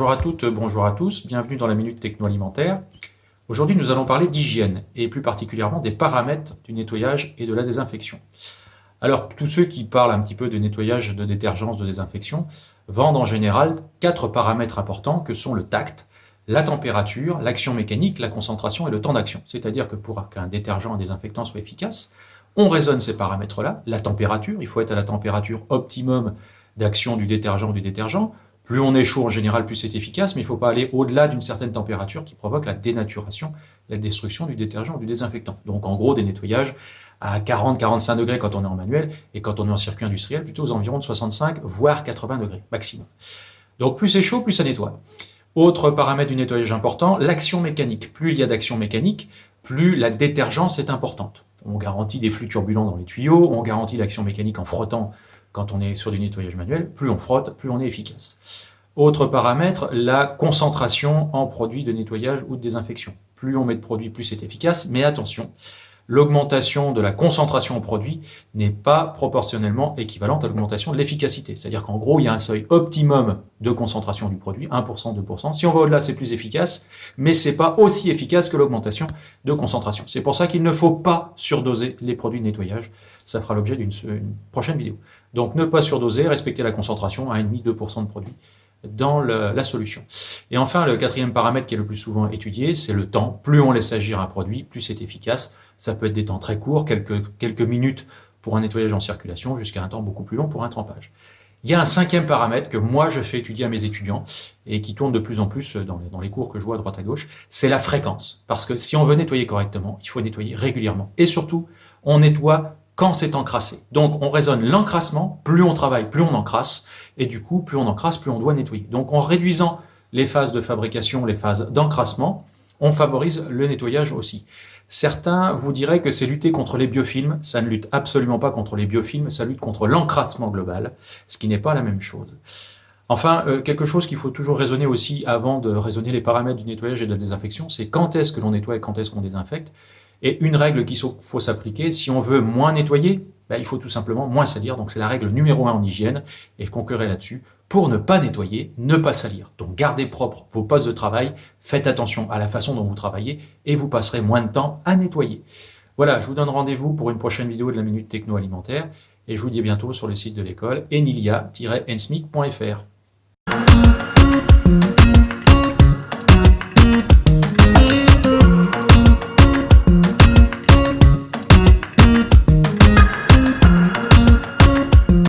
Bonjour à toutes, bonjour à tous, bienvenue dans la Minute Techno-Alimentaire. Aujourd'hui, nous allons parler d'hygiène et plus particulièrement des paramètres du nettoyage et de la désinfection. Alors, tous ceux qui parlent un petit peu de nettoyage, de détergence, de désinfection, vendent en général 4 paramètres importants que sont le tact, la température, l'action mécanique, la concentration et le temps d'action. C'est-à-dire que pour qu'un détergent, un désinfectant soit efficace, on raisonne ces paramètres-là. La température, il faut être à la température optimum d'action du détergent ou du détergent. Plus on est chaud en général, plus c'est efficace, mais il ne faut pas aller au-delà d'une certaine température qui provoque la dénaturation, la destruction du détergent ou du désinfectant. Donc en gros, des nettoyages à 40-45 degrés quand on est en manuel, et quand on est en circuit industriel, plutôt aux environs de 65, voire 80 degrés maximum. Donc plus c'est chaud, plus ça nettoie. Autre paramètre du nettoyage important, l'action mécanique. Plus il y a d'action mécanique, plus la détergence est importante. On garantit des flux turbulents dans les tuyaux, on garantit l'action mécanique en frottant quand on est sur du nettoyage manuel. Plus on frotte, plus on est efficace. Autre paramètre, la concentration en produits de nettoyage ou de désinfection. Plus on met de produits, plus c'est efficace, mais attention, l'augmentation de la concentration en produit n'est pas proportionnellement équivalente à l'augmentation de l'efficacité. C'est-à-dire qu'en gros, il y a un seuil optimum de concentration du produit, 1%, 2%. Si on va au-delà, c'est plus efficace, mais c'est pas aussi efficace que l'augmentation de concentration. C'est pour ça qu'il ne faut pas surdoser les produits de nettoyage. Ça fera l'objet d'une prochaine vidéo. Donc ne pas surdoser, respecter la concentration à 1,5-2% de produit dans la solution. Et enfin, le quatrième paramètre qui est le plus souvent étudié, c'est le temps. Plus on laisse agir un produit, plus c'est efficace. Ça peut être des temps très courts, quelques minutes pour un nettoyage en circulation, jusqu'à un temps beaucoup plus long pour un trempage. Il y a un cinquième paramètre que moi je fais étudier à mes étudiants et qui tourne de plus en plus dans les cours que je vois à droite à gauche, c'est la fréquence. Parce que si on veut nettoyer correctement, il faut nettoyer régulièrement. Et surtout, on nettoie quand c'est encrassé. Donc on raisonne l'encrassement, plus on travaille, plus on encrasse, et du coup, plus on encrasse, plus on doit nettoyer. Donc en réduisant les phases de fabrication, les phases d'encrassement, on favorise le nettoyage aussi. Certains vous diraient que c'est lutter contre les biofilms. Ça ne lutte absolument pas contre les biofilms, ça lutte contre l'encrassement global, ce qui n'est pas la même chose. Enfin, quelque chose qu'il faut toujours raisonner aussi avant de raisonner les paramètres du nettoyage et de la désinfection, c'est quand est-ce que l'on nettoie et quand est-ce qu'on désinfecte. Et une règle qu'il faut s'appliquer, si on veut moins nettoyer, il faut tout simplement moins salir. Donc c'est la règle numéro 1 en hygiène, et je conclurai là-dessus. Pour ne pas nettoyer, ne pas salir. Donc gardez propre vos postes de travail, faites attention à la façon dont vous travaillez, et vous passerez moins de temps à nettoyer. Voilà, je vous donne rendez-vous pour une prochaine vidéo de la Minute Techno-Alimentaire, et je vous dis à bientôt sur le site de l'école enilia-ensmic.fr.